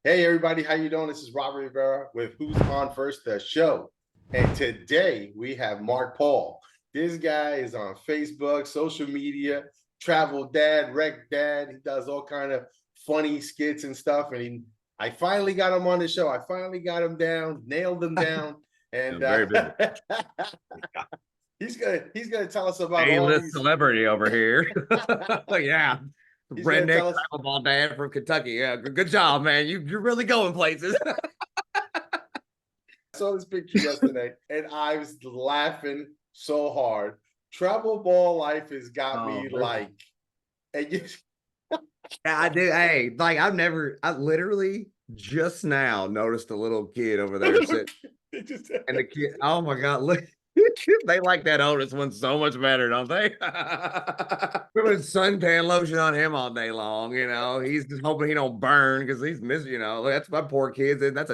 Hey everybody, how you doing? This is Robert Rivera with Who's On First, the show. And today we have Mark Paul. This guy is on Facebook, social media, travel dad, rec dad. He does all kind of funny skits and stuff. I finally got him on the show. I finally got him down, nailed him down, and I'm very busy. he's gonna tell us about all A-list these. celebrity over here. Yeah. He's gonna Redneck tell us. travel ball dad from Kentucky. Yeah, good job, man. You're really going places. I saw this picture yesterday and I was laughing so hard. Travel ball life has got Oh, me man. like, and you, Yeah, I do. Hey, like I literally just now noticed a little kid over there sitting, it just, and the kid, oh my God, look, they like that oldest one so much better, don't they? Putting suntan lotion on him all day long, He's just hoping he don't burn because he's missing, That's my poor kids. And that's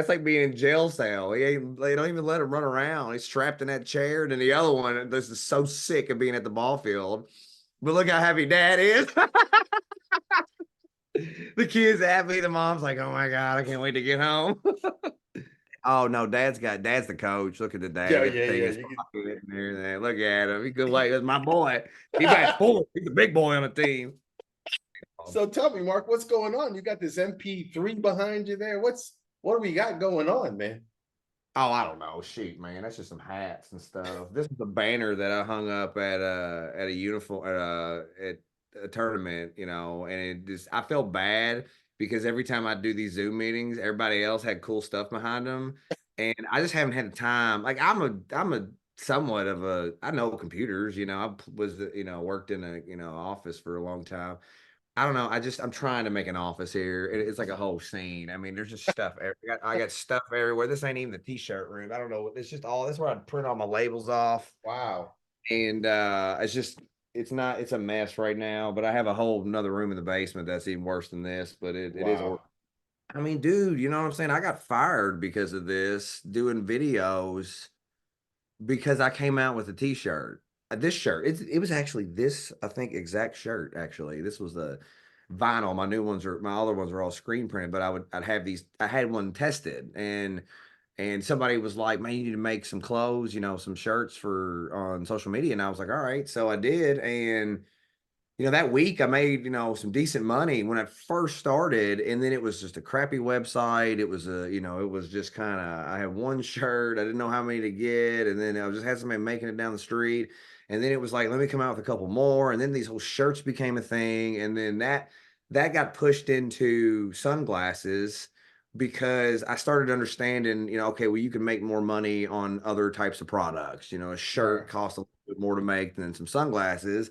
like being in jail cell. They don't even let him run around. He's trapped in that chair. And then the other one, this is so sick of being at the ball field. But look how happy dad is. The kid's happy. The mom's like, oh my God, I can't wait to get home. Oh no, dad's the coach. Look at the dad. yeah, He got the yeah, thing in yeah. his pocket and everything. Look at him. He good like that's my boy. He bats fourth. He's the big boy on the team. So tell me, Mark, what's going on? You got this MP3 behind you there. What do we got going on, man? Oh, I don't know. Shoot, man. That's just some hats and stuff. This is a banner that I hung up at a uniform at a tournament, and it just I felt bad because every time I do these Zoom meetings, everybody else had cool stuff behind them. And I just haven't had the time. Like I'm a somewhat of a I know computers, worked in a office for a long time. I don't know. I'm trying to make an office here. It's like a whole scene. I mean, there's just stuff. I got stuff everywhere. This ain't even the t-shirt room. I don't know. It's just all. That's where I print all my labels off, Wow. and it's not. It's a mess right now. But I have a whole another room in the basement that's even worse than this. But it is. Wow. I mean, dude, you know what I'm saying? I got fired because of this doing videos because I came out with a t-shirt. This shirt, it was actually this, I think, exact shirt. Actually, this was the vinyl. My other ones are all screen printed, but I'd have these. I had one tested, and somebody was like, "Man, you need to make some clothes, some shirts for on social media." And I was like, "All right," so I did, and that week I made, some decent money when I first started. And then it was just a crappy website. It was just kind of, I had one shirt. I didn't know how many to get. And then I just had somebody making it down the street. And then it was like, let me come out with a couple more. And then these whole shirts became a thing. And then that got pushed into sunglasses because I started understanding, okay, well, you can make more money on other types of products. A shirt Right. costs a little bit more to make than some sunglasses.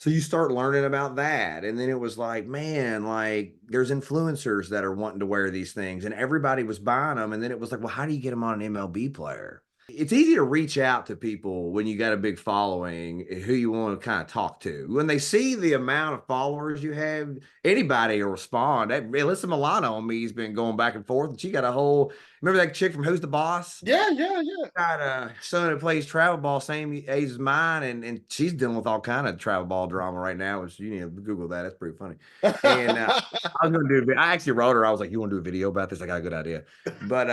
So you start learning about that. And then it was like, man, like there's influencers that are wanting to wear these things and everybody was buying them. And then it was like, well, how do you get them on an MLB player? It's easy to reach out to people when you got a big following who you want to kind of talk to. When they see the amount of followers you have, anybody will respond. Alyssa Milano on me has been going back and forth. And she got a whole, remember that chick from Who's the Boss? Yeah, yeah, yeah. Got a son that plays travel ball, same age as mine, and she's dealing with all kind of travel ball drama right now. Which you need to Google that. That's pretty funny. And I was gonna do. I actually wrote her. I was like, "You want to do a video about this? I got a good idea." But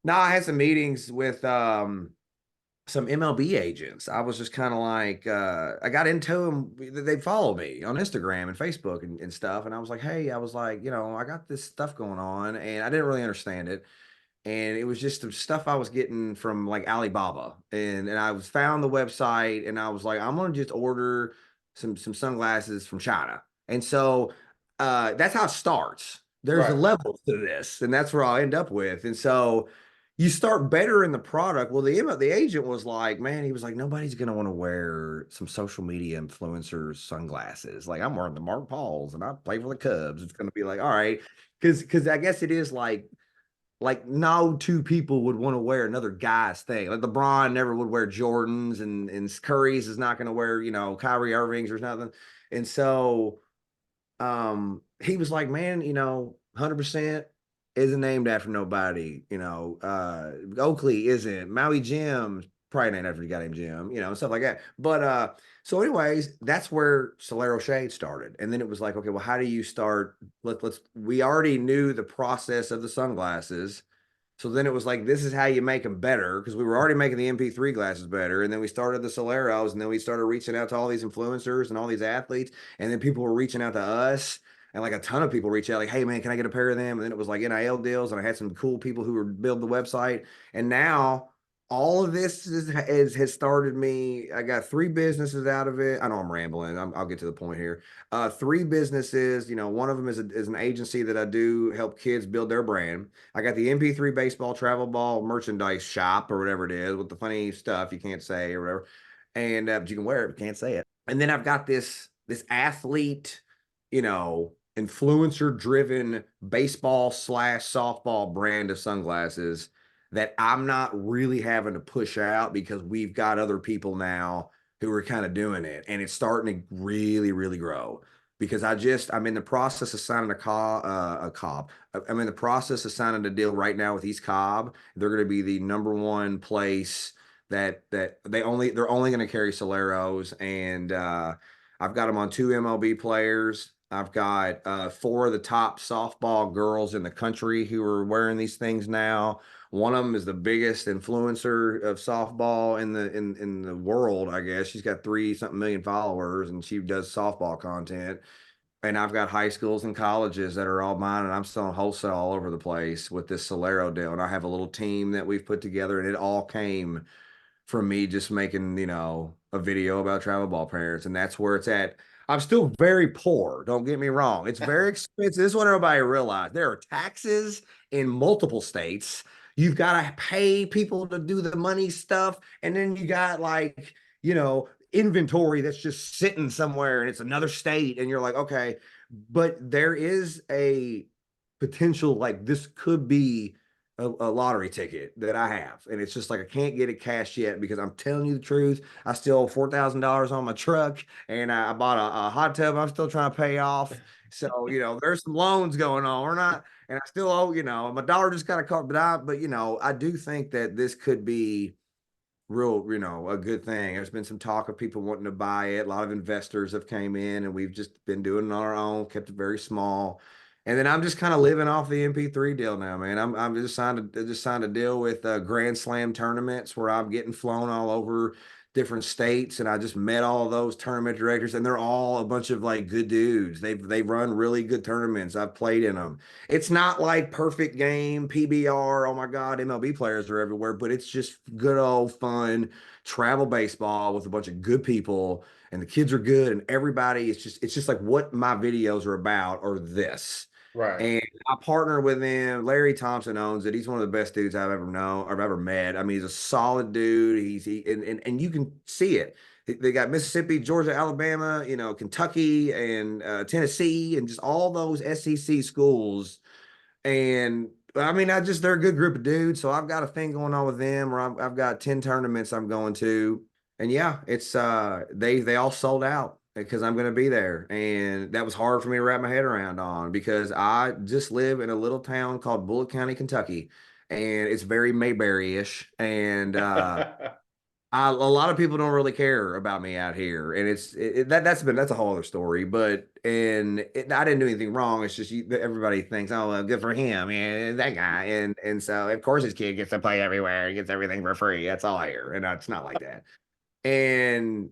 now I had some meetings with some MLB agents. I was just kind of like, I got into them. They follow me on Instagram and Facebook and stuff. And I was like, hey, I was like, I got this stuff going on, and I didn't really understand it, and it was just the stuff I was getting from like Alibaba, and I was found the website, and I was like, I'm gonna just order some sunglasses from China, and so that's how it starts. There's a Right. level to this, and that's where I'll end up with, and so you start better in the product. Well, the agent was like, man, he was like, nobody's gonna want to wear some social media influencers sunglasses. Like I'm wearing the Mark Pauls, and I play for the Cubs. It's gonna be like, all right, because I guess it is like no two people would want to wear another guy's thing. Like LeBron never would wear Jordans, and Curry's is not going to wear, Kyrie Irving's or nothing. And so he was like, man, 100% isn't named after nobody. Oakley isn't. Maui Jim, probably named after the guy named Jim, you know, and stuff like that. But so anyways, that's where Solero Shade started. And then it was like, okay, well, how do you start? Let's we already knew the process of the sunglasses. So then it was like, this is how you make them better, because we were already making the MP3 glasses better. And then we started the Soleros, and then we started reaching out to all these influencers and all these athletes. And then people were reaching out to us. And like a ton of people reach out, like, hey, man, can I get a pair of them? And then it was like NIL deals. And I had some cool people who were building the website. And now all of this has started me. I got 3 businesses out of it. I know I'm rambling. I'll get to the point here. 3 businesses. You know, one of them is an agency that I do help kids build their brand. I got the MP3 baseball travel ball merchandise shop or whatever it is with the funny stuff you can't say or whatever, and but you can wear it, but can't say it. And then I've got this athlete, you know, influencer driven baseball slash softball brand of sunglasses that I'm not really having to push out because we've got other people now who are kind of doing it, and it's starting to really, really grow because I'm in the process of signing a Cobb. I'm in the process of signing a deal right now with East Cobb. They're going to be the #1 place that they're only going to carry Soleros, and I've got them on 2 MLB players. I've got 4 of the top softball girls in the country who are wearing these things now. One of them is the biggest influencer of softball in the world, I guess. She's got 3 something million followers, and she does softball content. And I've got high schools and colleges that are all mine, and I'm selling wholesale all over the place with this Solero deal. And I have a little team that we've put together, and it all came from me just making, you know, a video about travel ball parents, and that's where it's at. I'm still very poor. Don't get me wrong. It's very expensive. This is what everybody realized. There are taxes in multiple states. You've got to pay people to do the money stuff. And then you got like, you know, inventory that's just sitting somewhere and it's another state. And you're like, okay, but there is a potential, like this could be a lottery ticket that I have. And it's just like I can't get it cashed yet because I'm telling you the truth. I still owe $4,000 on my truck, and I bought a hot tub I'm still trying to pay off. So, you know, there's some loans going on. We're not, and I still owe, you know, my dollar just got caught, but you know, I do think that this could be real, you know, a good thing. There's been some talk of people wanting to buy it. A lot of investors have came in, and we've just been doing it on our own, kept it very small. And then I'm just kind of living off the MP3 deal now, man. I'm just signed a deal with Grand Slam tournaments where I'm getting flown all over different states, and I just met all of those tournament directors, and they're all a bunch of like good dudes. They run really good tournaments. I've played in them. It's not like perfect game, PBR. Oh my God, MLB players are everywhere, but it's just good old fun travel baseball with a bunch of good people, and the kids are good, and everybody. It's just like what my videos are about, or this. Right. And I partner with him. Larry Thompson owns it. He's one of the best dudes I've ever known or I've ever met. I mean, he's a solid dude. And you can see it. They got Mississippi, Georgia, Alabama, you know, Kentucky, and Tennessee, and just all those SEC schools. And I mean, they're a good group of dudes. So I've got a thing going on with them, where I've got 10 tournaments I'm going to. And yeah, it's they all sold out because I'm going to be there. And that was hard for me to wrap my head around on because I just live in a little town called Bullitt County, Kentucky. And it's very Mayberry-ish. And a lot of people don't really care about me out here, and that's a whole other story. But I didn't do anything wrong. It's just everybody thinks, oh, well, good for him, and that guy, and so of course his kid gets to play everywhere, he gets everything for free. That's all I hear, and it's not like that. And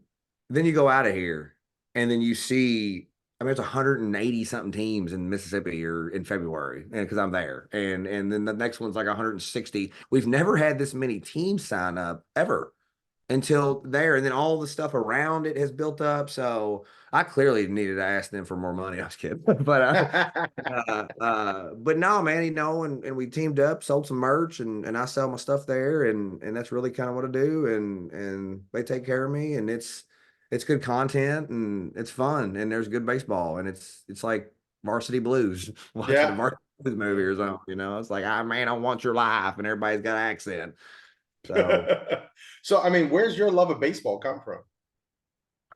then you go out of here, and then you see, I mean, there's 180 something teams in Mississippi or in February, and because I'm there, and then the next one's like 160. We've never had this many teams sign up ever until there, and then all the stuff around it has built up. So I clearly needed to ask them for more money. I was kidding, but no, man, you know, and we teamed up, sold some merch, and I sell my stuff there, and that's really kind of what I do, and they take care of me, and it's good content, and it's fun, and there's good baseball, and it's like Varsity Blues, watching a Yeah. Varsity Blues movie or something, you know. It's like, ah, man, I want your life, and everybody's got an accent. So So, I mean, where's your love of baseball come from?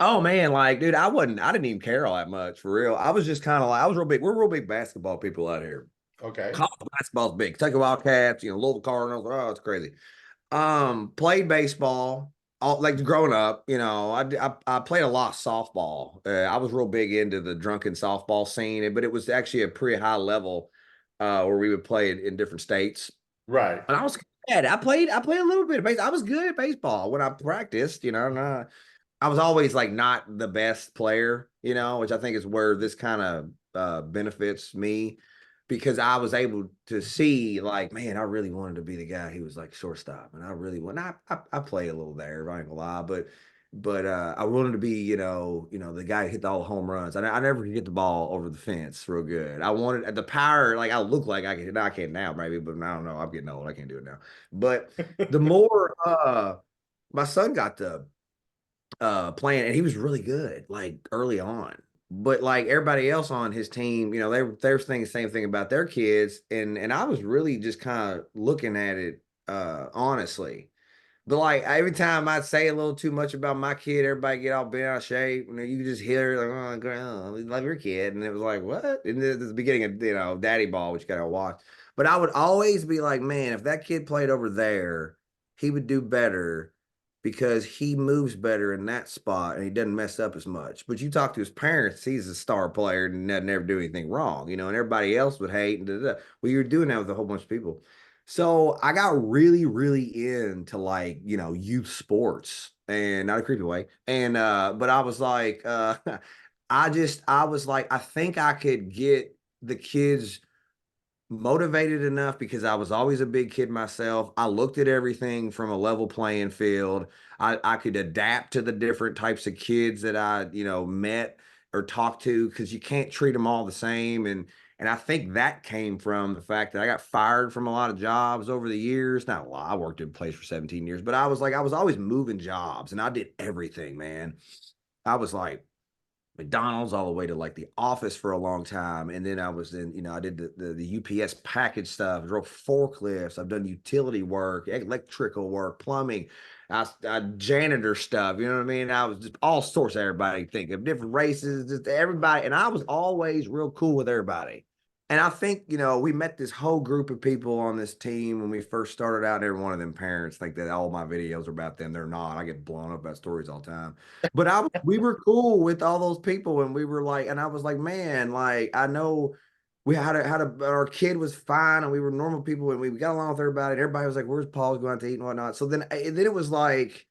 oh man, like, dude, I didn't even care all that much for real. I was just kind of like, I was real big. We're real big basketball people out here. Okay. College basketball's big. Kentucky Wildcats, you know, Louisville Cardinals. Oh, it's crazy. Played baseball all like growing up, you know, I played a lot of softball. I was real big into the drunken softball scene, but it was actually a pretty high level where we would play it in different states. Right. And I was good. I played a little bit of baseball. I was good at baseball when I practiced, you know, and I was always like not the best player, you know, which I think is where this kind of benefits me because I was able to see like, man, I really wanted to be the guy who was like shortstop, and I really want. I play a little there, I ain't gonna lie, but I wanted to be, the guy who hit all the home runs. I never could get the ball over the fence real good. I wanted the power, like I look like I can. Now I can't now, maybe, but I don't know. I'm getting old. I can't do it now. But the more my son got to playing, and he was really good like early on. But like everybody else on his team, you know, they're thinking the same thing about their kids, and I was really just kind of looking at it honestly. But like every time I'd say a little too much about my kid, everybody get all bent out of shape. You know, you could just hear like, "Oh, girl, we love your kid," and it was like, "What?" And the beginning of Daddy Ball, which you gotta watch. But I would always be like, "Man, if that kid played over there, he would do better because he moves better in that spot and he doesn't mess up as much." But you talk to his parents, he's a star player and never do anything wrong, and everybody else would hate and da, da, da. Well, you're doing that with a whole bunch of people. So I got really, really into like, youth sports, and not a creepy way. And but I was like, I was like, I think I could get the kids motivated enough because I was always a big kid myself. I looked at everything from a level playing field. I could adapt to the different types of kids that I, met or talked to because you can't treat them all the same. And I think that came from the fact that I got fired from a lot of jobs over the years. Not a lot. I worked in a place for 17 years, but I was like, I was always moving jobs and I did everything, man. I was like, McDonald's all the way to like the office for a long time. And then I was in, I did the UPS package stuff, drove forklifts. I've done utility work, electrical work, plumbing, I janitor stuff. You know what I mean? I was just all sorts of everybody think of different races, just everybody. And I was always real cool with everybody. And I think, we met this whole group of people on this team when we first started out. Every one of them parents think that all my videos are about them. They're not. I get blown up about stories all the time. But we were cool with all those people, and we were like, and I was like, man, like I know we had our kid was fine, and we were normal people, and we got along with everybody. And everybody was like, "Where's Paul going out to eat and whatnot?" So then it was like,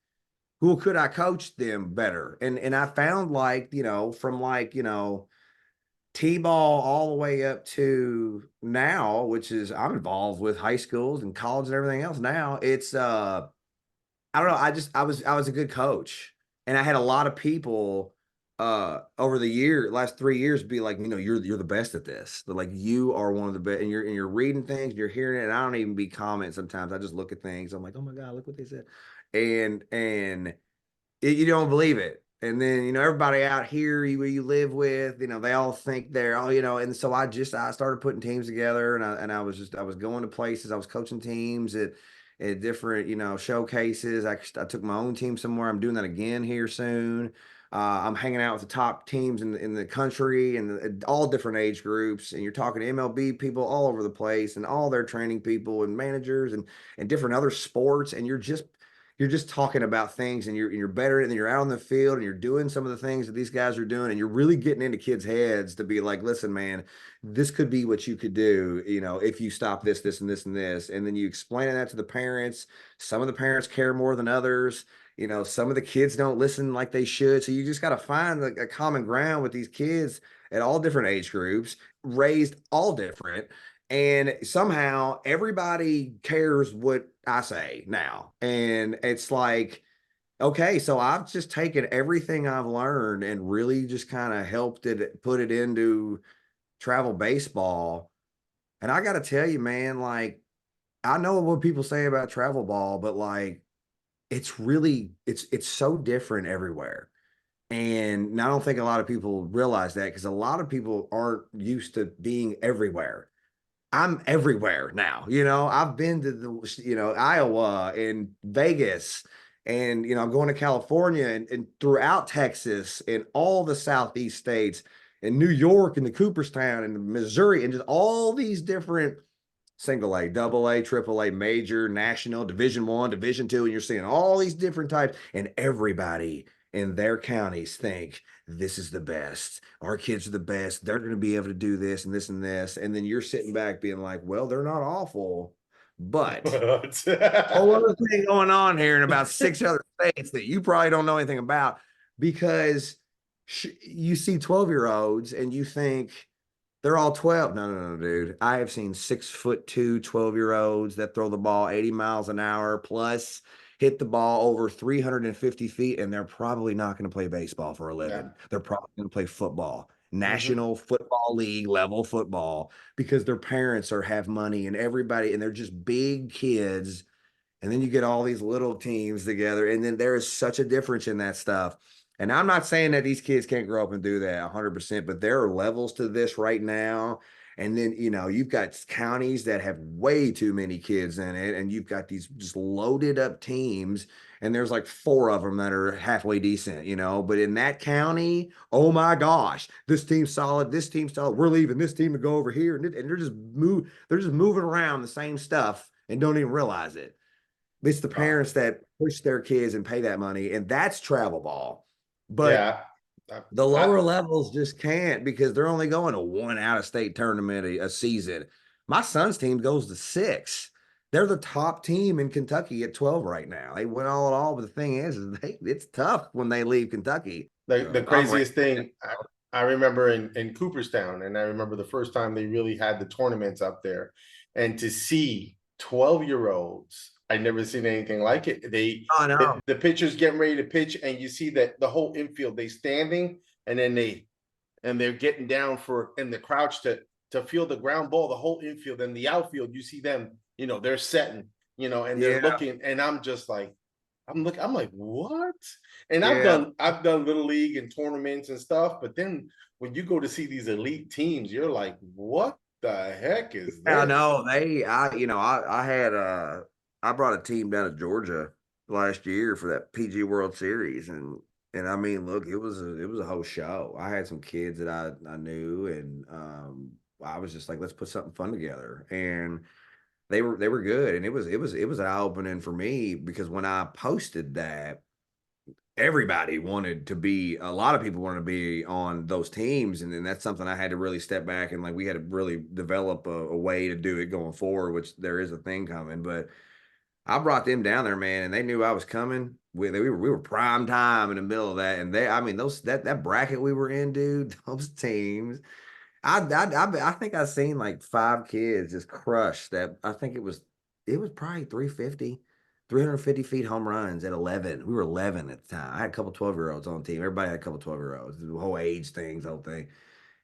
who could I coach them better? And I found like from like T-ball all the way up to now, which is I'm involved with high schools and college and everything else. Now it's I don't know. I was a good coach, and I had a lot of people over the last 3 years be like, you're the best at this. They're like, you are one of the best, and you're reading things, you're hearing it, and I don't even be comment sometimes. I just look at things. I'm like, oh my God, look what they said. And you don't believe it. And then, everybody out here where you live with, they all think they're all, and so I started putting teams together, and I was going to places. I was coaching teams at different, showcases. I took my own team somewhere. I'm doing that again here soon. I'm hanging out with the top teams in the country and all different age groups. And you're talking to MLB people all over the place and all their training people and managers and different other sports. And you're just talking about things, and you're better, and then you're out on the field and you're doing some of the things that these guys are doing, and you're really getting into kids' heads to be like, listen, man, this could be what you could do, if you stop this, this, and this, and this. And then you explain that to the parents. Some of the parents care more than others. Some of the kids don't listen like they should. So you just got to find a common ground with these kids at all different age groups, raised all different. And somehow everybody cares what I say now. And it's like, okay, so I've just taken everything I've learned and really just kind of helped it put it into travel baseball. And I got to tell you, man, like, I know what people say about travel ball, but like, it's so different everywhere. And I don't think a lot of people realize that because a lot of people aren't used to being everywhere. I'm everywhere now. I've been to Iowa and Vegas, and I'm going to California and throughout Texas and all the Southeast states and New York and the Cooperstown and Missouri and just all these different single A, double A, triple A, major, national, division 1, division 2, and you're seeing all these different types, and everybody in their counties think this is the best. Our kids are the best. They're going to be able to do this and this and this. And then you're sitting back being like, well, they're not awful, but whole other thing going on here in about 6 other states that you probably don't know anything about, because you see 12-year-olds and you think they're all 12. No, no, no, dude. I have seen 6'2" 12-year-olds that throw the ball 80 miles an hour plus hit the ball over 350 feet, and they're probably not going to play baseball for a living. Yeah. They're probably going to play football, National Football League level football, because their parents have money and everybody, and they're just big kids. And then you get all these little teams together, and then there is such a difference in that stuff. And I'm not saying that these kids can't grow up and do that 100%, but there are levels to this right now. And then, you've got counties that have way too many kids in it, and you've got these just loaded up teams, and there's like 4 of them that are halfway decent, but in that county, oh my gosh, this team's solid, this team's solid, we're leaving this team to go over here. And they're just moving around the same stuff and don't even realize it. It's the parents that push their kids and pay that money, and that's travel ball. But the lower levels just can't, because they're only going to 1 out-of-state tournament a season. My son's team goes to 6. They're the top team in Kentucky at 12 right now. They went all, but the thing is it's tough when they leave Kentucky. The craziest thing, I remember in Cooperstown, and I remember the first time they really had the tournaments up there, and to see 12-year-olds, I'd never seen anything like it. The pitcher's getting ready to pitch, and you see that the whole infield, they standing, and then they're getting down in the crouch to field the ground ball, the whole infield, and the outfield, you see them, they're setting, and they're looking, and I'm just like, I'm like, what? And I've done little league and tournaments and stuff, but then when you go to see these elite teams, you're like, what the heck is this? I know I brought a team down to Georgia last year for that PG World Series, and I mean, look, it was a whole show. I had some kids that I knew, and I was just like, let's put something fun together, and they were good, and it was eye opening for me, because when I posted that, everybody wanted to be, a lot of people wanted to be on those teams. And then that's something I had to really step back, and like, we had to really develop a way to do it going forward, which there is a thing coming. But I brought them down there, man, and they knew I was coming. We were prime time in the middle of that. And that bracket we were in, dude, those teams, I think I seen like 5 kids just crush that. I think it was probably 350 feet home runs at 11. We were 11 at the time. I had a couple 12-year-olds on the team. Everybody had a couple 12-year-olds. The whole age thing, the whole thing.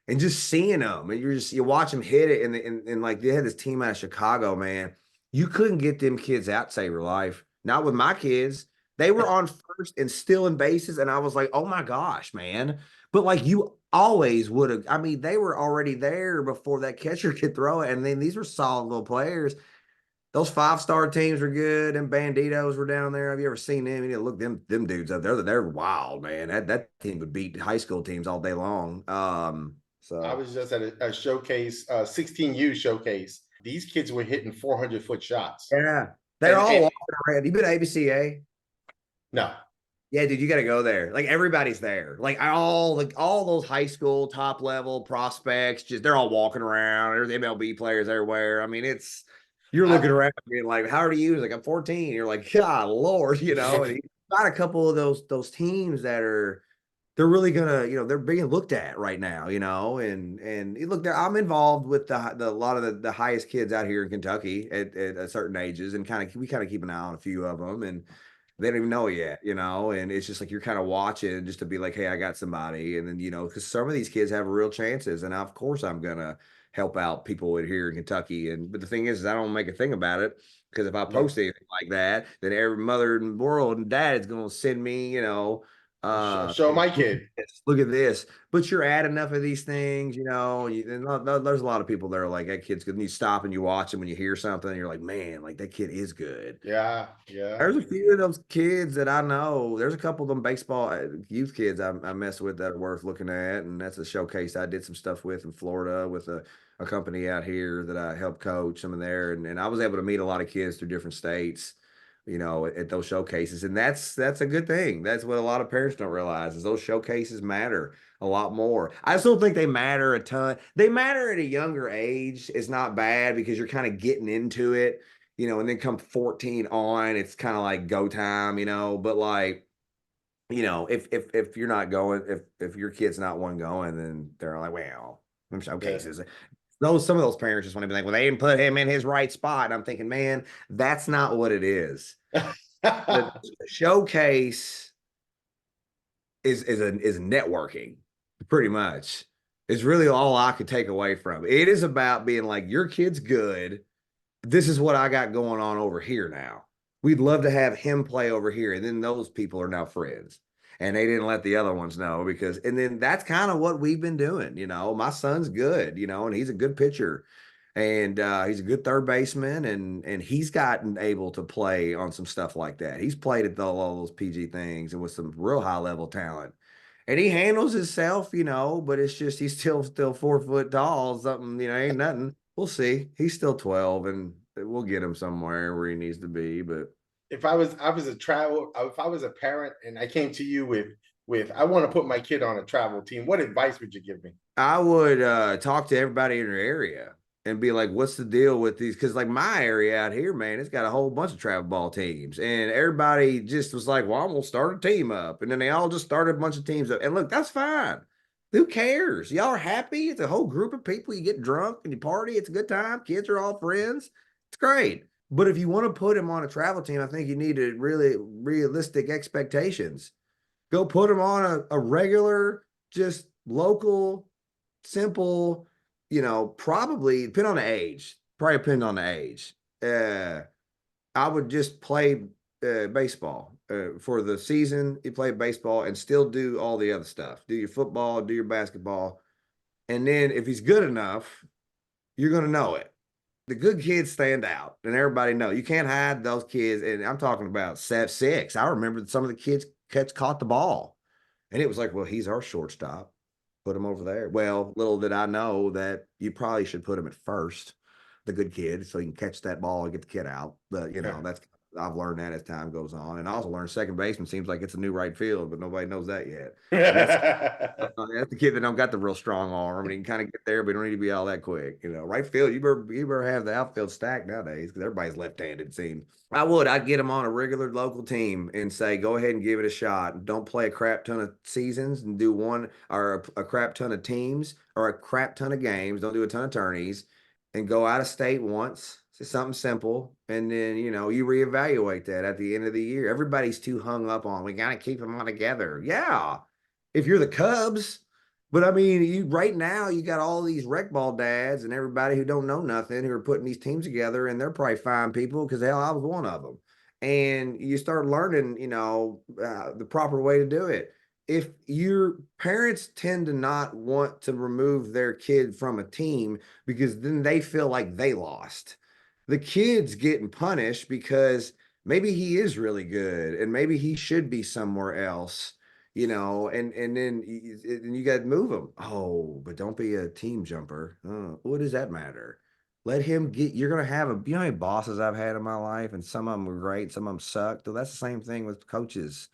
And just seeing them, and you watch them hit it, and like, they had this team out of Chicago, man. You couldn't get them kids out to save your life. Not with my kids. They were on first and stealing bases, and I was like, oh my gosh, man. But like, you always would have. I mean, they were already there before that catcher could throw it, and then these were solid little players. Those 5-star teams were good, and Banditos were down there. Have you ever seen them? You look them dudes up there. They're wild, man. That team would beat high school teams all day long. So I was just at a showcase, 16U showcase. These kids were hitting 400-foot shots. Yeah, they're all walking around. You been to ABCA? No. Yeah, dude, you got to go there. Like, everybody's there. Like, all those high school top level prospects, they're all walking around. There's MLB players everywhere. I mean, you're looking around being like, how old are you? He's like, I'm 14. You're like, God, Lord, and he's got a couple of those teams that they're really gonna, they're being looked at right now, and look, I'm involved with a lot of the highest kids out here in Kentucky at certain ages, and we kind of keep an eye on a few of them, and they don't even know it yet, and it's just like, you're kind of watching just to be like, hey, I got somebody. And then, because some of these kids have real chances, and of course I'm gonna help out people here in Kentucky. But the thing is I don't make a thing about it, because if I post anything like that, then every mother in the world and dad is going to send me, Show my Look at kid. this, look at this. But you're at enough of these things, there's a lot of people that are like, that kid's good. And you stop and you watch them when you hear something, and you're like, man, like that kid is good. Yeah, yeah. There's a few of those kids that I know. There's a couple of them baseball youth kids I mess with that are worth looking at, and that's a showcase I did some stuff with in Florida with a company out here that I helped coach some of there, and I was able to meet a lot of kids through different states, at those showcases, and that's a good thing. That's what a lot of parents don't realize is those showcases matter a lot more. I still think they matter a ton. They matter at a younger age. It's not bad because you're kind of getting into it, and then come 14 on, it's kind of like go time, but like, if you're not going, if your kid's not one going, then they're like, well, them Yeah. showcases. Some of those parents just want to be like, well, they didn't put him in his right spot. And I'm thinking, man, that's not what it is. The showcase is networking, pretty much. It's really all I could take away from it. It is about being like, your kid's good. This is what I got going on over here now. We'd love to have him play over here. And then those people are now friends. And they didn't let the other ones know and then that's kind of what we've been doing. My son's good, and he's a good pitcher. And he's a good third baseman, and he's gotten able to play on some stuff like that. He's played at all those PG things and with some real high level talent. And he handles himself, but it's just he's still 4 foot tall, something, ain't nothing. We'll see. He's still 12, and we'll get him somewhere where he needs to be. But If I was if I was a parent and I came to you with I want to put my kid on a travel team, what advice would you give me? I would talk to everybody in your area and be like, what's the deal with these? Because like my area out here, man, it's got a whole bunch of travel ball teams. And everybody just was like, well, I'm going to start a team up. And then they all just started a bunch of teams up. And look, that's fine. Who cares? Y'all are happy. It's a whole group of people. You get drunk and you party. It's a good time. Kids are all friends. It's great. But if you want to put him on a travel team, I think you need to really realistic expectations. Go put him on a regular, just local, simple, probably depend on the age. Probably depend on the age. I would just play baseball for the season. You play baseball and still do all the other stuff. Do your football, do your basketball. And then if he's good enough, you're going to know it. The good kids stand out and everybody know. You can't hide those kids. And I'm talking about 6. I remember some of the kids caught the ball. And it was like, well, he's our shortstop. Put him over there. Well, little did I know that you probably should put him at first, the good kid, so you can catch that ball and get the kid out. But that's I've learned that as time goes on, and I also learned second baseman seems like it's a new right field, but nobody knows that yet. That's the kid that don't got the real strong arm, and he can kind of get there, but he don't need to be all that quick. Right field, you better have the outfield stacked nowadays because everybody's left-handed. It seems. I'd get him on a regular local team and say, go ahead and give it a shot. Don't play a crap ton of seasons and do one or a crap ton of teams or a crap ton of games. Don't do a ton of tourneys and go out of state once. It's something simple. And then, you reevaluate that at the end of the year. Everybody's too hung up on, we got to keep them all together. Yeah. If you're the Cubs, but I mean, right now you got all these rec ball dads and everybody who don't know nothing who are putting these teams together, and they're probably fine people because hell, I was one of them. And you start learning, the proper way to do it. If your parents tend to not want to remove their kid from a team because then they feel like they lost. The kid's getting punished because maybe he is really good and maybe he should be somewhere else, and then you got to move him. Oh, but don't be a team jumper. What does that matter? Let him you're going to have how many bosses I've had in my life, and some of them were great, some of them sucked. So that's the same thing with coaches.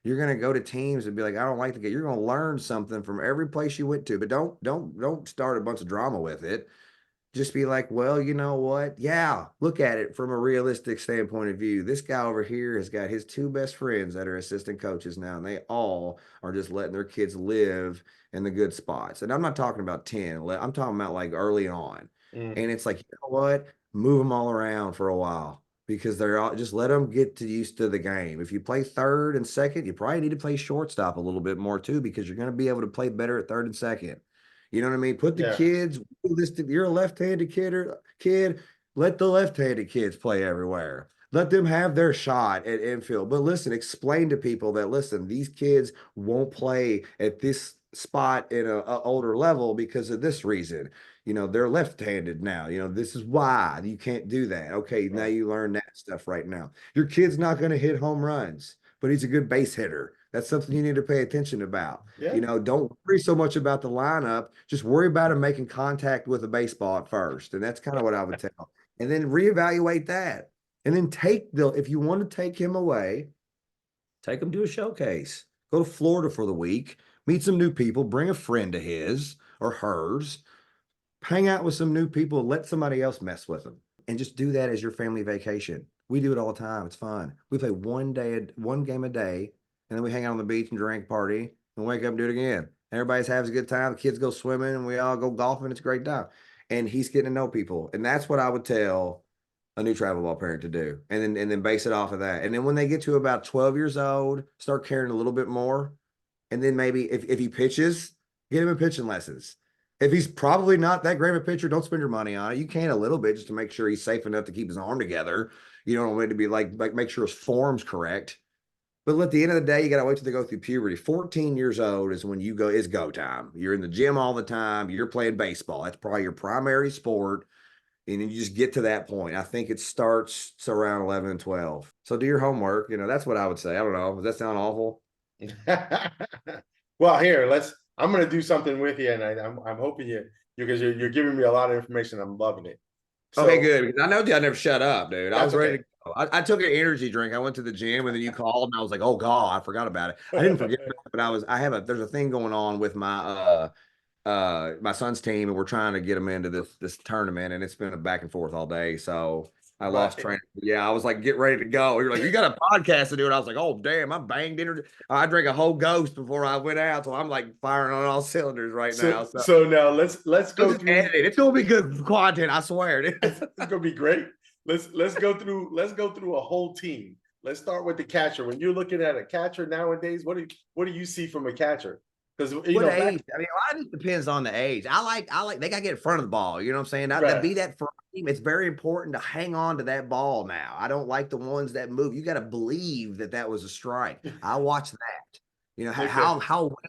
You're going to go to teams and be like, I don't like the game. You're going to learn something from every place you went to, but don't start a bunch of drama with it. Just be like, well, you know what? Yeah, look at it from a realistic standpoint of view. This guy over here has got his 2 best friends that are assistant coaches now, and they all are just letting their kids live in the good spots. And I'm not talking about 10, I'm talking about like early on. And it's like, you know what? Move them all around for a while because they're all just let them get used to the game. If you play third and second, you probably need to play shortstop a little bit more too because you're going to be able to play better at third and second. You know what I mean? Put the kids realistic. You're a left-handed kid, let the left-handed kids play everywhere. Let them have their shot at infield. But listen, explain to people that, listen, these kids won't play at this spot in a older level because of this reason. You know, they're left-handed now. You know, this is why you can't do that. Okay, now Right. you learn that stuff right now. Your kid's not going to hit home runs, but he's a good base hitter. That's something you need to pay attention about. Yeah. You know, don't worry so much about the lineup. Just worry about him making contact with a baseball at first. And that's kind of what I would tell. And then reevaluate that. And then if you want to take him away, take him to a showcase. Go to Florida for the week, meet some new people, bring a friend of his or hers, hang out with some new people, let somebody else mess with them, and just do that as your family vacation. We do it all the time. It's fun. We play one game a day, and then we hang out on the beach and drink, party, and wake up and do it again. Everybody's having a good time. The kids go swimming, and we all go golfing. It's a great time. And he's getting to know people, and that's what I would tell a new travel ball parent to do, and then base it off of that. And then when they get to about 12 years old, start caring a little bit more. And then maybe if he pitches, get him in pitching lessons. If he's probably not that great of a pitcher, don't spend your money on it. You can a little bit just to make sure he's safe enough to keep his arm together. You don't want it to be like make sure his form's correct. But at the end of the day, you got to wait till they go through puberty. 14 years old is when is go time. You're in the gym all the time. You're playing baseball. That's probably your primary sport. And then you just get to that point. I think it starts around 11 and 12. So do your homework. You know, that's what I would say. I don't know. Does that sound awful? Well, here, I'm gonna do something with you, and I'm hoping you because you're giving me a lot of information. I'm loving it. Okay, So good. Because I know I never shut up, dude. I that's was ready okay. to go. I took an energy drink. I went to the gym and then you called and I was like, oh God, I forgot about it. I didn't forget about it, but there's a thing going on with my son's team, and we're trying to get them into this tournament, and it's been a back and forth all day. So I lost Right. train. Yeah, I was like, get ready to go. You're like, you got a podcast to do, and I was like, oh damn, I banged energy. I drank a whole ghost before I went out, so I'm like firing on all cylinders right now. So So now let's I'll go just through. edit it. It's gonna be good content, I swear. It's gonna be great. Let's go through a whole team. Let's start with the catcher. When you're looking at a catcher nowadays, what do you see from a catcher? Because you What know back age? I mean, a lot of it depends on the age. I like they gotta get in front of the ball. You know what I'm saying? That right. be that frame. It's very important to hang on to that ball now. I don't like the ones that move. You got to believe that that was a strike. I watch that. You know, Okay. how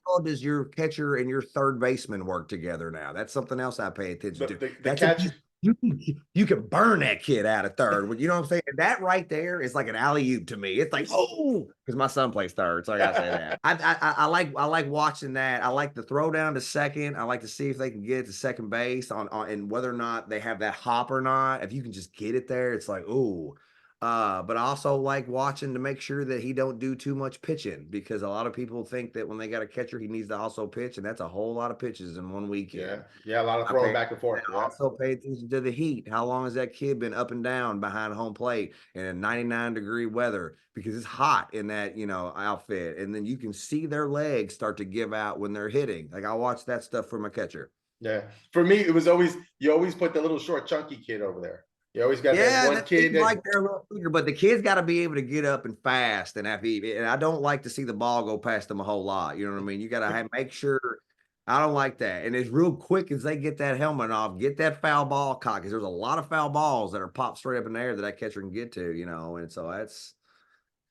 well does your catcher and your third baseman work together now? That's something else I pay attention The to. the That's a catcher. you can burn that kid out of third. You know what I'm saying? That right there is like an alley oop to me. It's like, oh, because my son plays third, so I gotta say that. I like watching that. I like the throw down to second. I like to see if they can get it to second base on and whether or not they have that hop or not. If you can just get it there, it's like, oh. But I also like watching to make sure that he don't do too much pitching, because a lot of people think that when they got a catcher, he needs to also pitch, and that's a whole lot of pitches in one Yeah, weekend. yeah, a lot of I throwing pay back and forth. Yeah. also pay attention to the heat. How long has that kid been up and down behind home plate in a 99-degree weather? Because it's hot in that, outfit. And then you can see their legs start to give out when they're hitting. Like I watch that stuff from a catcher. Yeah. For me, it was always you always put the little short, chunky kid over there. You always got that Yeah, one that seems kid that like they're a little bigger, but the kids got to be able to get up and fast and and I don't like to see the ball go past them a whole lot. You know what I mean? You got to make sure. I don't like that. And as real quick as they get that helmet off, get that foul ball caught, because there's a lot of foul balls that are popped straight up in the air that catcher can get to, and so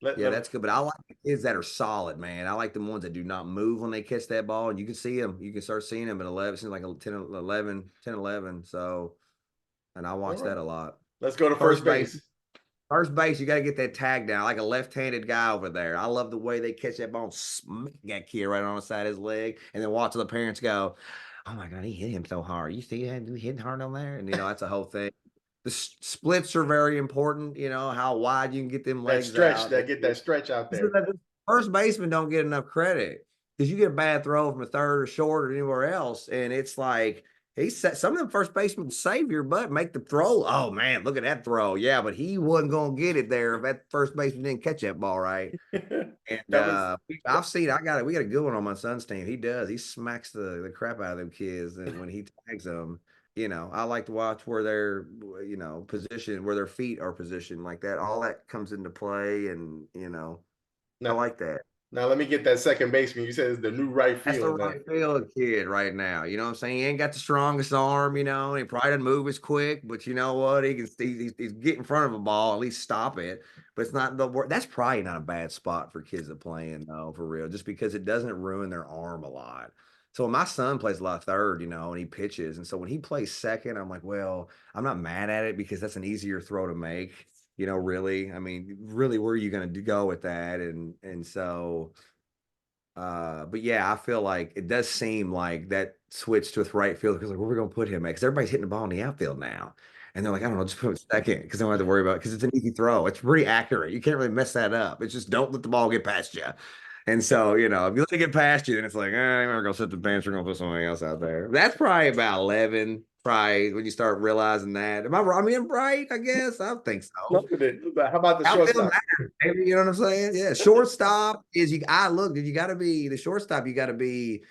let, yeah, let, that's good. But I like the kids that are solid, man. I like the ones that do not move when they catch that ball, and you can see them. You can start seeing them at 11, seems like a 10, 11, 10, 11. So, and I all watch right. that a lot. Let's go to first First base. base. First base, you got to get that tag down, like a left-handed guy over there. I love the way they catch that ball and smack that kid right on the side of his leg, and then watch the parents go, "Oh my God, he hit him so hard! You see that? He hitting hard on there?" And that's a whole thing. The splits are very important. You know how wide you can get them That legs stretch, out. that get that stretch out there. First baseman don't get enough credit, because you get a bad throw from a third or short or anywhere else, and it's like some of them first basemen save your butt, make the throw. Oh man, look at that throw. Yeah, but he wasn't gonna get it there if that first baseman didn't catch that ball right. And That was I've seen we got a good one on my son's team. He does. He smacks the crap out of them kids, and when he tags them, I like to watch where their position, where their feet are positioned like that. All that comes into play, and I now, like that. Now let me get that second baseman. You said it's the new right That's the field. right field kid right now. You know what I'm saying? He ain't got the strongest arm, you know, and he probably doesn't move as quick, but you know what? He can he's get in front of a ball, at least stop it. But it's not the work. That's probably not a bad spot for kids that playing though, for real, just because it doesn't ruin their arm a lot. So when my son plays a lot of third, you know, and he pitches. And so when he plays second, I'm like, well, I'm not mad at it because that's an easier throw to make, you know, really. I mean, really, where are you gonna go with that? And so but yeah, I feel like it does seem like that switch with right field because like where are we gonna put him at? Because everybody's hitting the ball in the outfield now. And they're like, I don't know, just put him second because they don't have to worry about it because it's an easy throw. It's pretty accurate. You can't really mess that up. It's just don't let the ball get past you. And so, you know, if you let it get past you, then it's like, I'm gonna go sit the bench, we're gonna put somebody else out there. That's probably about 11, probably when you start realizing that. Am I wrong? I mean, right, I guess. I think so. Look at it. How about the Outfield shortstop? matters, baby. You know what I'm saying? Yeah. Shortstop is you. I look. You got to be the shortstop. You got to be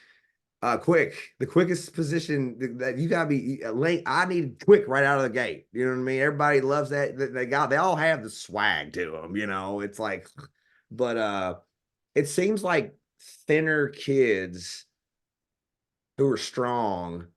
quick. The quickest position that you got to be late. I need quick right out of the gate. You know what I mean? Everybody loves that. They all have the swag to them. You know, it's like, but it seems like thinner kids who are strong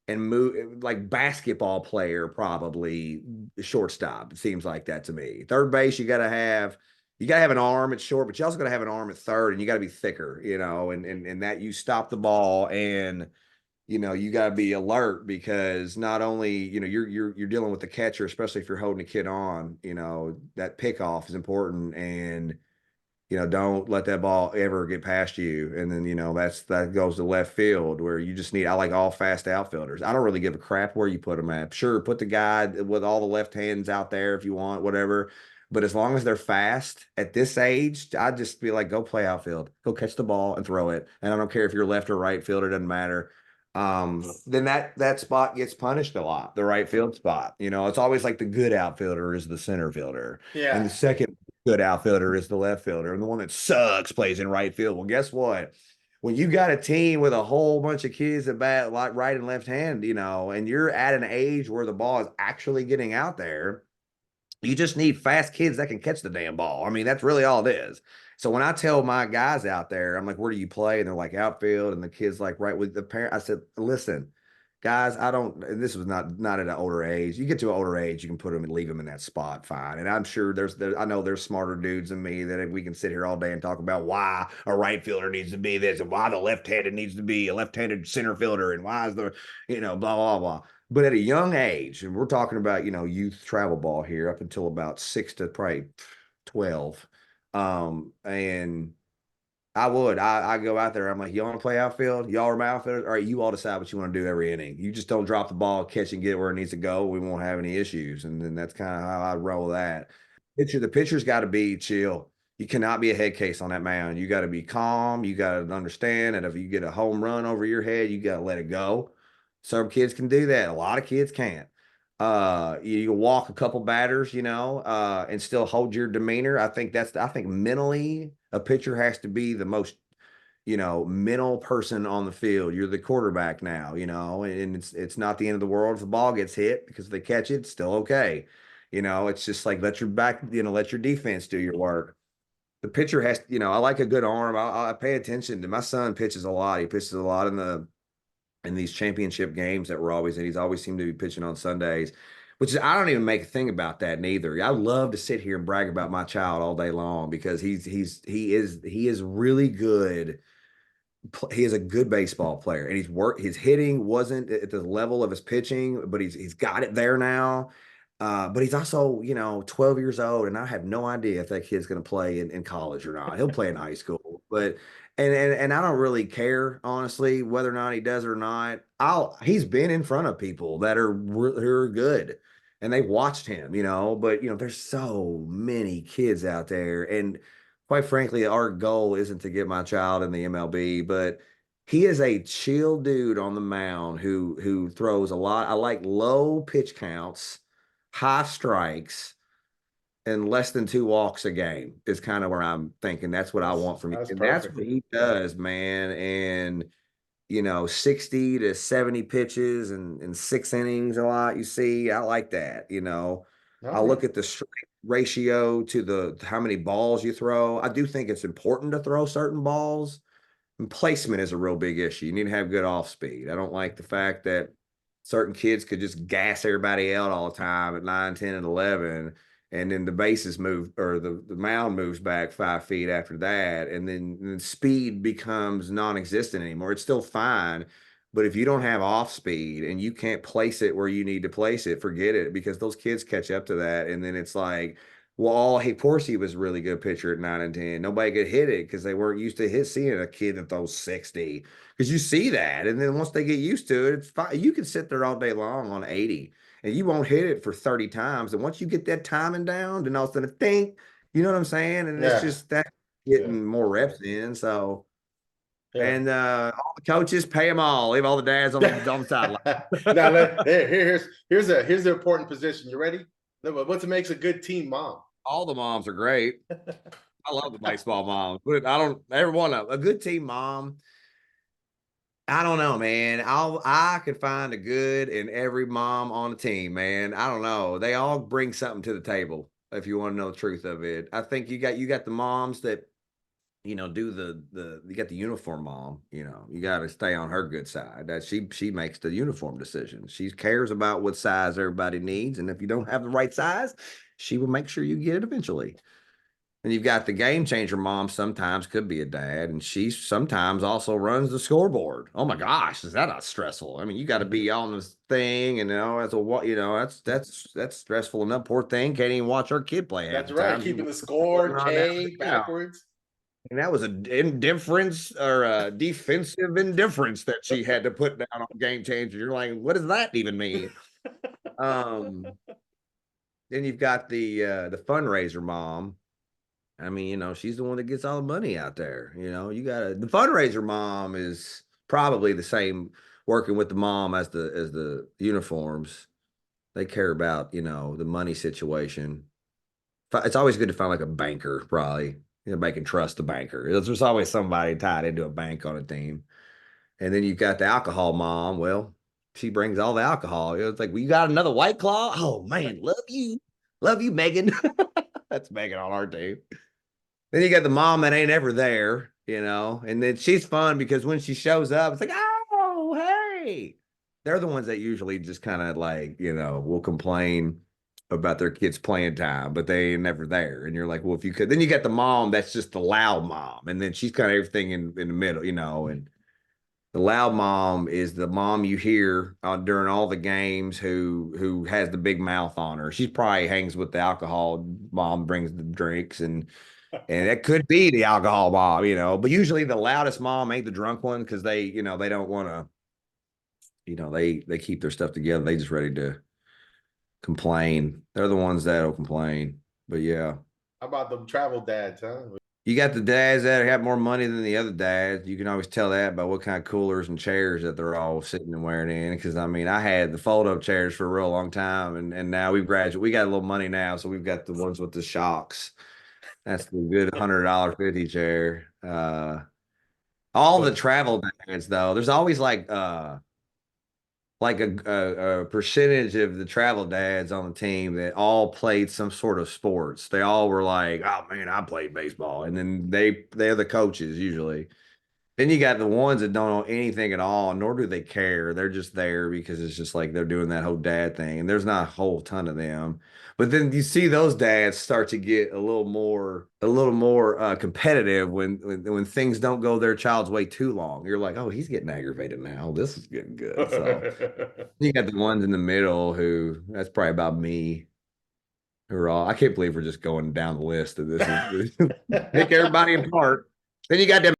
and move like basketball player, probably shortstop. It seems like that to me. Third base, you gotta have an arm at short, but you also gotta have an arm at third, and you gotta be thicker, you know, and that you stop the ball and you know you got to be alert because not only you know you're dealing with the catcher, especially if you're holding a kid on, you know that pickoff is important, and you know, don't let that ball ever get past you. And then, you know, that goes to left field where you just need, I like all fast outfielders. I don't really give a crap where you put them at. Sure, put the guy with all the left hands out there if you want, whatever. But as long as they're fast at this age, I just be like, go play outfield, go catch the ball and throw it. And I don't care if you're left or right field, it doesn't matter. Then that spot gets punished a lot, the right field spot. You know, it's always like the good outfielder is the center fielder. And Yeah. the second good outfielder is the left fielder, and the one that sucks plays in right field. Well, guess what? When you got a team with a whole bunch of kids that bat like right and left hand, you know, and you're at an age where the ball is actually getting out there, you just need fast kids that can catch the damn ball. I mean, that's really all it is. So when I tell my guys out there, I'm like, where do you play? And they're like, outfield. And the kid's like, right with the parent. I said, listen, guys, I don't, and this was not at an older age. You get to an older age, you can put them and leave them in that spot, fine. And I'm sure I know there's smarter dudes than me that we can sit here all day and talk about why a right fielder needs to be this and why the left-handed needs to be a left-handed center fielder and why is the, you know, blah, blah, blah. But at a young age, and we're talking about, you know, youth travel ball here up until about 6 to probably 12. And I go out there. I'm like, you want to play outfield? Y'all are my outfielders. All right, you all decide what you want to do every inning. You just don't drop the ball, catch and get where it needs to go. We won't have any issues. And then that's kind of how I roll that. The pitcher's got to be chill. You cannot be a head case on that mound. You got to be calm. You got to understand that if you get a home run over your head, you got to let it go. Some kids can do that. A lot of kids can't. You can walk a couple batters, you know, and still hold your demeanor. I think mentally a pitcher has to be the most, you know, mental person on the field. You're the quarterback now, you know, and it's not the end of the world if the ball gets hit because if they catch it, it's still okay. You know, it's just like let your back, you know, let your defense do your work. The pitcher has, you know, I like a good arm. I pay attention to my son pitches a lot. He pitches a lot in these championship games that we're always in. He's always seemed to be pitching on Sundays, which is, I don't even make a thing about that neither. I love to sit here and brag about my child all day long because he is really good. He is a good baseball player, and his hitting wasn't at the level of his pitching, but he's got it there now. But he's also, you know, 12 years old, and I have no idea if that kid's going to play in college or not. He'll play in high school, but and I don't really care honestly whether or not he does or not. He's been in front of people that who are good, and they watched him, you know. But you know, there's so many kids out there, and quite frankly, our goal isn't to get my child in the MLB, but he is a chill dude on the mound who throws a lot. I like low pitch counts, high strikes, and less than two walks a game is kind of where I'm thinking that's what I want from him. That's And that's perfect. what he does, man. And you know, 60 to 70 pitches and 6 innings a lot. You see, I like that, you know. All I right. look at the strength ratio to to how many balls you throw. I do think it's important to throw certain balls. And placement is a real big issue. You need to have good off speed. I don't like the fact that certain kids could just gas everybody out all the time at 9, 10, and 11. And then the bases move or the mound moves back 5 feet after that. And then speed becomes non existent anymore. It's still fine. But if you don't have off speed and you can't place it where you need to place it, forget it because those kids catch up to that. And then it's like, well, hey, Horsey was a really good pitcher at 9 and 10. Nobody could hit it because they weren't used to seeing a kid that throws 60. Because you see that, and then once they get used to it, it's fine. You can sit there all day long on 80, and you won't hit it for 30 times. And once you get that timing down, then all of a sudden, think, you know what I'm saying? And it's Yeah, just that yeah, getting more reps in. So, yeah. and all the coaches pay them all. Leave all the dads on the sideline. Now, here's the important position. You ready? What makes a good team mom? All the moms are great. I love the baseball moms, but I don't ever want a good team mom. I don't know, man. I could find a good in every mom on the team, man. I don't know. They all bring something to the table. If you want to know the truth of it, I think you got the moms that do you got the uniform mom. You got to stay on her good side. That she makes the uniform decision. She cares about what size everybody needs, and if you don't have the right size, she will make sure you get it eventually. And you've got the game changer mom, sometimes could be a dad, and she sometimes also runs the scoreboard. Oh my gosh, is that not stressful? I mean, you got to be on this thing, and that's stressful enough. Poor thing can't even watch her kid play half That's the right. time. Keeping the score chain backwards. And that was an indifference or a defensive indifference that she had to put down on game changer. You're like, what does that even mean? Um, then you've got the fundraiser mom. I mean, she's the one that gets all the money out there. You got the fundraiser mom is probably the same working with the mom as the uniforms. They care about, the money situation. It's always good to find like a banker, probably. They can trust the banker. There's always somebody tied into a bank on a team. And then you've got the alcohol mom. Well, she brings all the alcohol. It's like, we got another White Claw. Oh man, love you, Megan. That's Megan on our team. Then you got the mom that ain't ever there, and then she's fun because when she shows up, it's like, oh, hey. They're the ones that usually just kind of like, will complain about their kids' playing time, but they ain't never there. And you're like, well, if you could, then you got the mom that's just the loud mom, and then she's kind of everything in the middle, and the loud mom is the mom you hear during all the games who has the big mouth on her. She probably hangs with the alcohol mom, brings the drinks, and it could be the alcohol mom, but usually the loudest mom ain't the drunk one because they don't want to, they keep their stuff together. They just ready to complain. They're the ones that'll complain. But yeah. How about the travel dads, huh? You got the dads that have more money than the other dads. You can always tell that by what kind of coolers and chairs that they're all sitting and wearing in. Because I mean, I had the fold-up chairs for a real long time, and now we've graduated. We got a little money now, so we've got the ones with the shocks. That's the good $100 50 chair. All the travel dads though, there's always like a percentage of the travel dads on the team that all played some sort of sports. They all were like, oh man, I played baseball. And then they're the coaches usually. Then you got the ones that don't know anything at all, nor do they care. They're just there because it's just like they're doing that whole dad thing, and there's not a whole ton of them. But then you see those dads start to get a little more competitive when things don't go their child's way too long. You're like, oh, he's getting aggravated now. This is getting good. So you got the ones in the middle who that's probably about me. Who are all I can't believe we're just going down the list of this. Pick everybody apart. Then you got them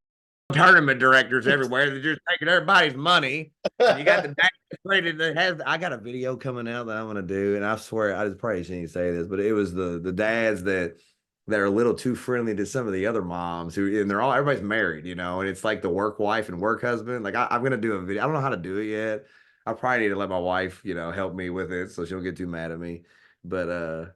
tournament directors everywhere. They're just taking everybody's money. And you got the traded that has. I got a video coming out that I'm gonna do, and I swear I probably shouldn't say this, but it was the dads that are a little too friendly to some of the other moms who, and everybody's married, and it's like the work wife and work husband. Like I'm gonna do a video. I don't know how to do it yet. I probably need to let my wife, help me with it so she don't get too mad at me. But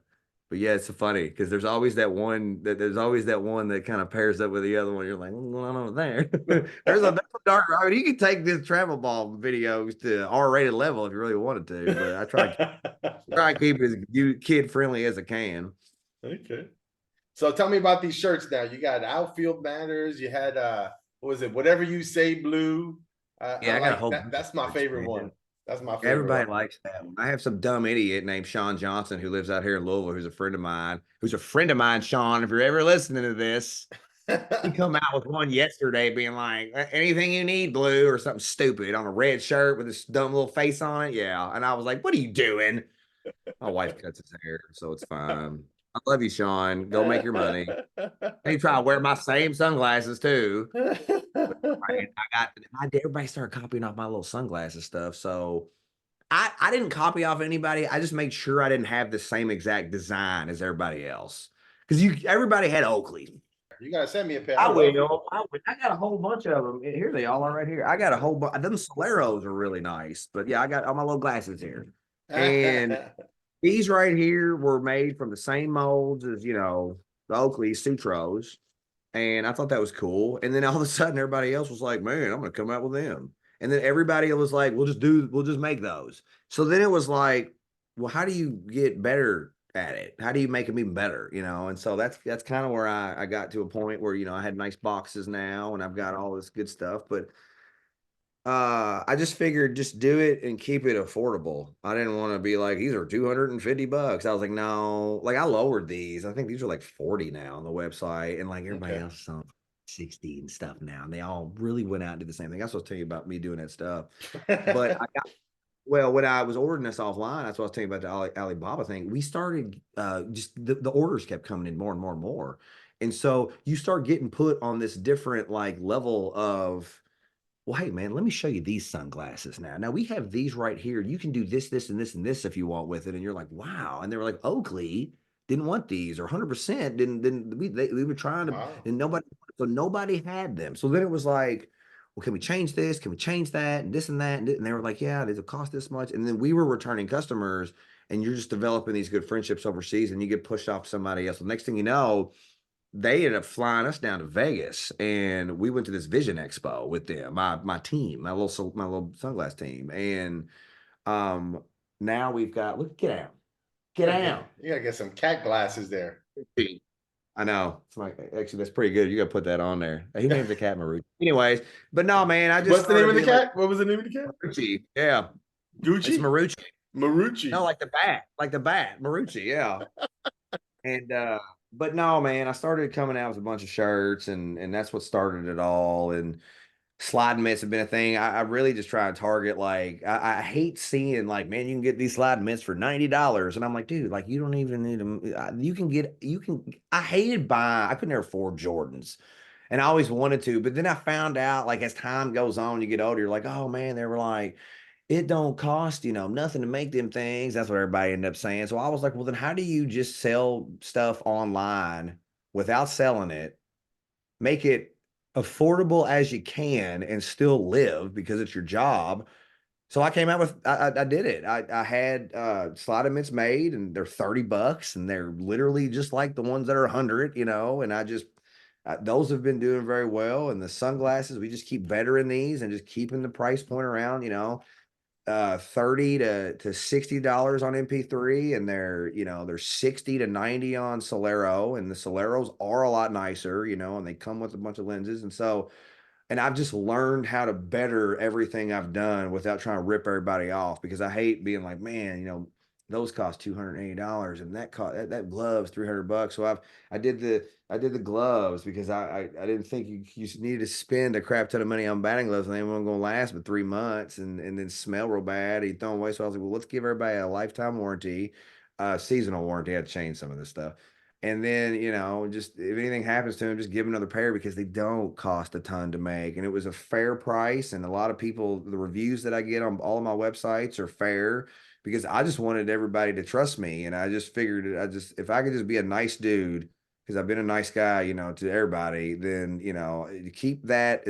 yeah, it's funny because there's always that one that kind of pairs up with the other one. You're like, what's going on over there? there's a dark. I mean, you can take this travel ball videos to R-rated level if you really wanted to. But I try to keep it as kid friendly as I can. Okay. So tell me about these shirts now. You got outfield matters. You had what was it? Whatever you say, blue. I Yeah, I got a like whole that. bunch of That's my shirts, favorite man. one. That's my favorite Everybody one. likes that one. I have some dumb idiot named Sean Johnson who lives out here in Louisville, who's a friend of mine, Sean. If you're ever listening to this, he come out with one yesterday being like, anything you need, blue, or something stupid on a red shirt with this dumb little face on it. Yeah. And I was like, what are you doing? My wife cuts his hair, so it's fine. I love you, Sean. Go make your money. And he try to wear my same sunglasses too. But everybody started copying off my little sunglasses stuff. So I didn't copy off anybody. I just made sure I didn't have the same exact design as everybody else. Because everybody had Oakley. You gotta send me a pair. I I love them. will. I got a whole bunch of them. Here they all are right here. I got a whole bunch. Them Soleros are really nice. But yeah, I got all my little glasses here. And these right here were made from the same molds as, the Oakley Sutros. And I thought that was cool. And then all of a sudden, everybody else was like, man, I'm going to come out with them. And then everybody was like, we'll just make those. So then it was like, well, how do you get better at it? How do you make them even better? And so that's kind of where I got to a point where, I had nice boxes now and I've got all this good stuff. But I just figured just do it and keep it affordable. I didn't want to be like, these are $250. I was like, no, like I lowered these. I think these are like 40 now on the website, and like everybody Okay. else is on 60 and stuff now. And they all really went out and did the same thing. That's what I was telling you about me doing that stuff. But when I was ordering this offline, that's what I was telling you about the Alibaba thing. We started just the orders kept coming in more and more and more. And so you start getting put on this different like level of, well, hey man, let me show you these sunglasses now. Now we have these right here. You can do this, this, and this, and this if you want with it. And you're like, wow. And they were like, Oakley didn't want these, or 100% didn't. We were trying to, Wow. and nobody had them. So then it was like, well, can we change this? Can we change that? And this and that. And they were like, yeah, it'll cost this much. And then we were returning customers, and you're just developing these good friendships overseas, and you get pushed off to somebody else. The next thing you know, they ended up flying us down to Vegas, and we went to this Vision Expo with them, my team, my little sunglass team, and um now we've got look get out. You gotta get some cat glasses there. I know it's like actually that's pretty good. You got to put that on there. He named the cat Marucci. Anyways, but no man, I just What's the name started of the being like cat? What was the name of the cat? Marucci. Yeah, it's Gucci? Marucci. No, Marucci. like the bat, Marucci. Yeah. And but no, man, I started coming out with a bunch of shirts, and that's what started it all. And sliding mitts have been a thing. I really just try and target like I hate seeing like, man, you can get these sliding mitts for $90. And I'm like, dude, like you don't even need them. I hated buying, I could never afford Jordans. And I always wanted to, but then I found out like as time goes on, you get older, you're like, oh man, they were like, it don't cost, nothing to make them things. That's what everybody ended up saying. So I was like, well, then how do you just sell stuff online without selling it, make it affordable as you can and still live because it's your job? So I came out with, I did it. I had slide mints made, and they're $30, and they're literally just like the ones that are 100, and I just, those have been doing very well. And the sunglasses, we just keep bettering these and just keeping the price point around, 30 to $60 on MP3, and they're 60 to 90 on Solero, and the Soleros are a lot nicer, and they come with a bunch of lenses. And so, and I've just learned how to better everything I've done without trying to rip everybody off, because I hate being like, man, those cost $280, and that glove's $300. So I did the gloves because I didn't think you needed to spend a crap ton of money on batting gloves, and they weren't going to last but 3 months and then smell real bad. You throw them away. So I was like, well, let's give everybody a lifetime warranty, seasonal warranty. I had to change some of this stuff. And then, just if anything happens to them, just give them another pair, because they don't cost a ton to make. And it was a fair price. And a lot of people, the reviews that I get on all of my websites are fair, because I just wanted everybody to trust me. And I just figured if I could just be a nice dude, because I've been a nice guy, to everybody, then, keep that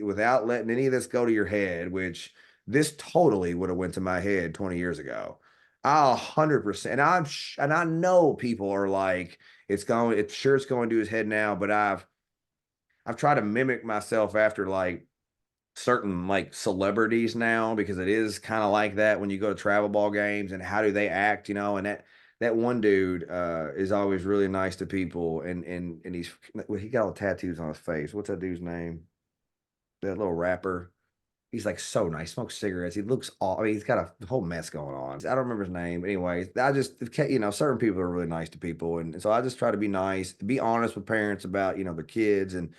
without letting any of this go to your head, which this totally would have went to my head 20 years ago. 100%. And I know people are like, it's going to his head now, but I've tried to mimic myself after like certain like celebrities now, because it is kind of like that when you go to travel ball games, and how do they act, and that one dude is always really nice to people, and he got all the tattoos on his face. What's that dude's name? That little rapper. He's like so nice. Smokes cigarettes. He looks all. I mean, he's got a whole mess going on. I don't remember his name. Anyways, I just certain people are really nice to people, and so I just try to be nice, be honest with parents about their kids, and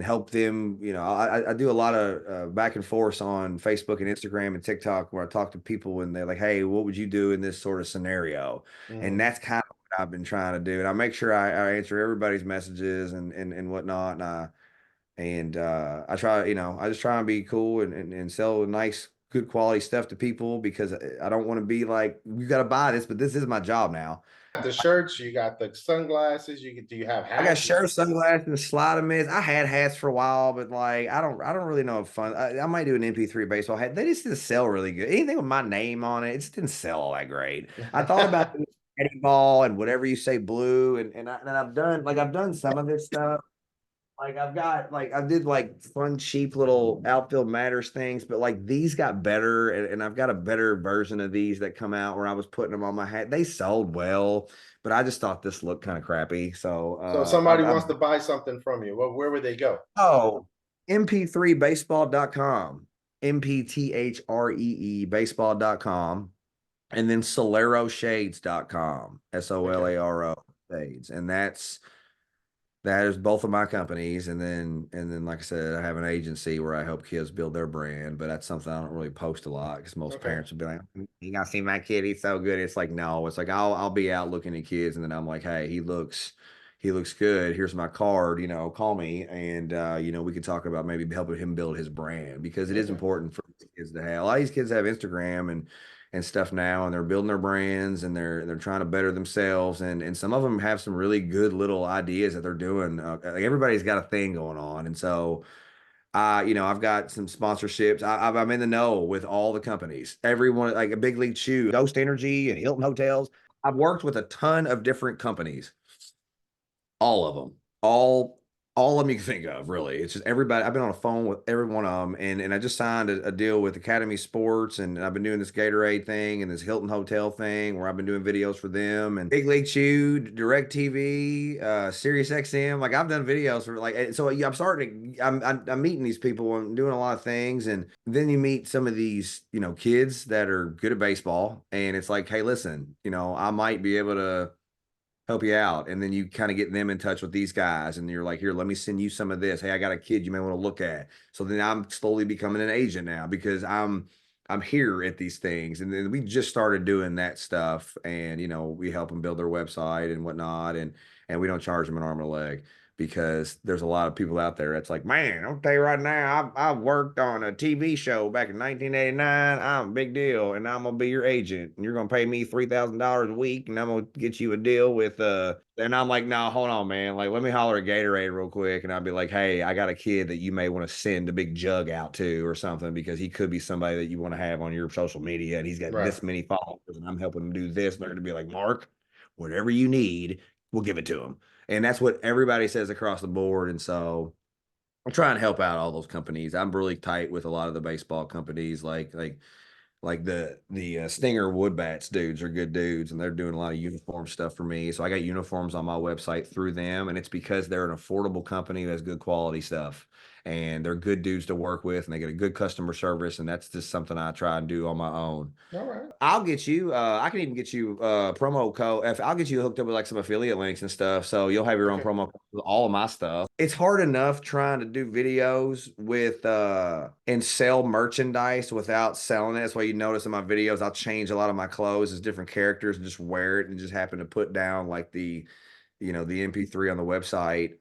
help them. I do a lot of back and forth on Facebook and Instagram and TikTok where I talk to people and they're like, "Hey, what would you do in this sort of scenario?" And Mhm. that's kind of what I've been trying to do. And I make sure I answer everybody's messages and whatnot. I try, I just try and be cool and sell nice, good quality stuff to people because I don't want to be like, you got to buy this, but this is my job now. The shirts, you got the sunglasses, do you have I got hats? shirts, sunglasses, and slider mids. I had hats for a while, but like I don't really know if fun. I might do an MP3 baseball hat. They just didn't sell really good. Anything with my name on it, it just didn't sell all that great. I thought about doing Eddie Ball and whatever you say blue, and I've done some of this stuff. Like I did like fun, cheap little outfield matters things, but like these got better, and I've got a better version of these that come out where I was putting them on my hat. They sold well, but I just thought this looked kind of crappy. So So if somebody I've wants to buy something from you, well, where would they go? oh mp3baseball.com, MPTHREE baseball.com, and then soleroshades.com, Okay. SOLARO shades, and that is both of my companies, and then like I said, I have an agency where I help kids build their brand, but that's something I don't really post a lot because most Okay. parents would be like, "You gotta see my kid, he's so good." It's like no, it's like I'll be out looking at kids, and then I'm like, "Hey, he looks good. Here's my card. Call me, and we can talk about maybe helping him build his brand because it is Okay. important for kids to have. A lot of these kids have Instagram and stuff now, and they're building their brands and they're trying to better themselves, and some of them have some really good little ideas that they're doing. Like everybody's got a thing going on, and so I've got some sponsorships. I'm in the know with all the companies, everyone like a Big League Chew, Ghost Energy, and Hilton Hotels. I've worked with a ton of different companies, all of them, all of them you can think of, really. It's just everybody. I've been on the phone with every one of them, and I just signed a deal with Academy Sports, and I've been doing this Gatorade thing and this Hilton Hotel thing where I've been doing videos for them and Big League Chew, Direct TV, Sirius XM. Like I've done videos for so yeah, I'm starting to. I'm meeting these people and doing a lot of things, and then you meet some of these kids that are good at baseball, and it's like, hey, listen, I might be able to help you out. And then you kind of get them in touch with these guys and you're like, here, let me send you some of this. Hey, I got a kid you may want to look at. So then I'm slowly becoming an agent now because I'm here at these things. And then we just started doing that stuff and we help them build their website and whatnot. And we don't charge them an arm and a leg because there's a lot of people out there that's like, man, I'll tell you right now, I worked on a TV show back in 1989. I'm a big deal, and I'm gonna be your agent, and you're gonna pay me $3,000 a week, and I'm gonna get you a deal with And I'm like, no, hold on, man. Like, let me holler at Gatorade real quick, and I'll be like, hey, I got a kid that you may want to send a big jug out to or something because he could be somebody that you want to have on your social media, and he's got Right. this many followers, and I'm helping him do this. And they're gonna be like, Mark, whatever you need, we'll give it to him. And that's what everybody says across the board. And so I'm trying to help out all those companies. I'm really tight with a lot of the baseball companies, like the Stinger Wood Bats dudes are good dudes, and they're doing a lot of uniform stuff for me. So I got uniforms on my website through them, and it's because they're an affordable company that has good quality stuff, and they're good dudes to work with, and they get a good customer service, and that's just something I try and do on my own. All right. I'll get you. I can even get you promo code. If I'll get you hooked up with like some affiliate links and stuff, so you'll have your own Okay. promo code with all of my stuff. It's hard enough trying to do videos with and sell merchandise without selling it. That's why you notice in my videos I'll change a lot of my clothes as different characters and just wear it and just happen to put down like the MP3 on the website.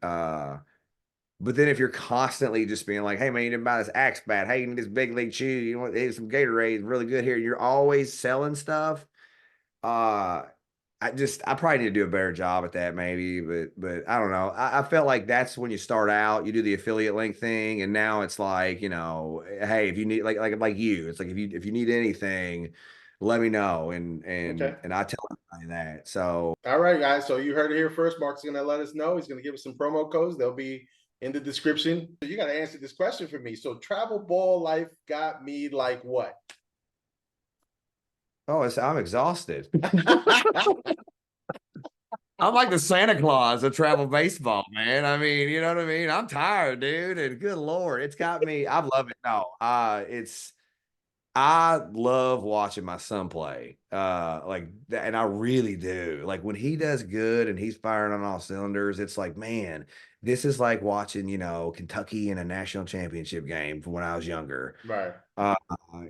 But then if you're constantly just being like, hey man, you didn't buy this Axe bat, hey, you need this Big League Chew, you want some Gatorade, really good here. You're always selling stuff. Uh I probably need to do a better job at that maybe, but I don't know. I felt like that's when you start out, you do the affiliate link thing, and now it's like, hey, if you need like you, it's like if you need anything, let me know. And Okay. and and I tell everybody that. So All right, guys. So you heard it here first. Mark's going to let us know. He's going to give us some promo codes. They'll be in the description. So you got to answer this question for me. So travel ball life got me like what? Oh, I'm exhausted. I'm like the Santa Claus of travel baseball, man. I mean, you know what I mean? I'm tired, dude. And good Lord, it's got me. I love it. No, I love watching my son play. Like that, and I really do. Like when he does good and he's firing on all cylinders, it's like, man, this is like watching, Kentucky in a national championship game from when I was younger. Right. Uh,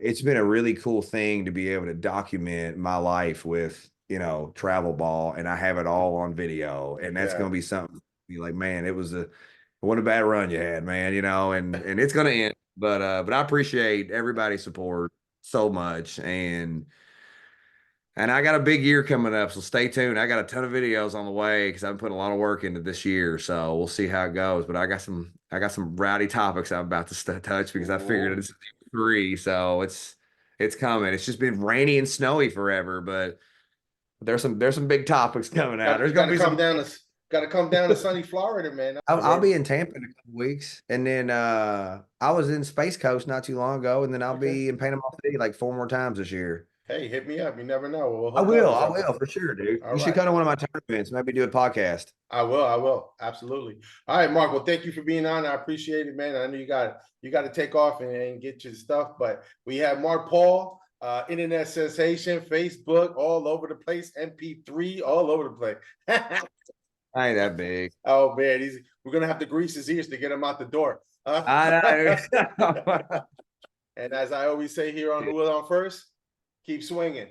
it's been a really cool thing to be able to document my life with, travel ball, and I have it all on video, and that's Yeah. going to be something. Be like, man, what a bad run you had, man, and it's going to end. But I appreciate everybody's support so much, and I got a big year coming up, so stay tuned. I got a ton of videos on the way because I've put a lot of work into this year, so we'll see how it goes. But I got some rowdy topics I'm about to touch because I figured Ooh. it's 3, so it's coming. It's just been rainy and snowy forever, but there's some big topics coming out. You There's got gonna to be come some. down to sunny Florida, man. I'll be in Tampa in a couple weeks, and then I was in Space Coast not too long ago, and then I'll Okay. be in Panama City like 4 more times this year. Hey, hit me up. You never know. We'll I hook up will. or I something. will for sure, dude. All You should right. come to one of my tournaments. Maybe do a podcast. I will. I will. Absolutely. All right, Mark. Well, thank you for being on. I appreciate it, man. I know you got to take off and get your stuff, but we have Mark Paul, internet sensation, Facebook, all over the place, MP3, all over the place. I ain't that big. Oh man, we're gonna have to grease his ears to get him out the door. I know. And as I always say here on Who On First, keep swinging.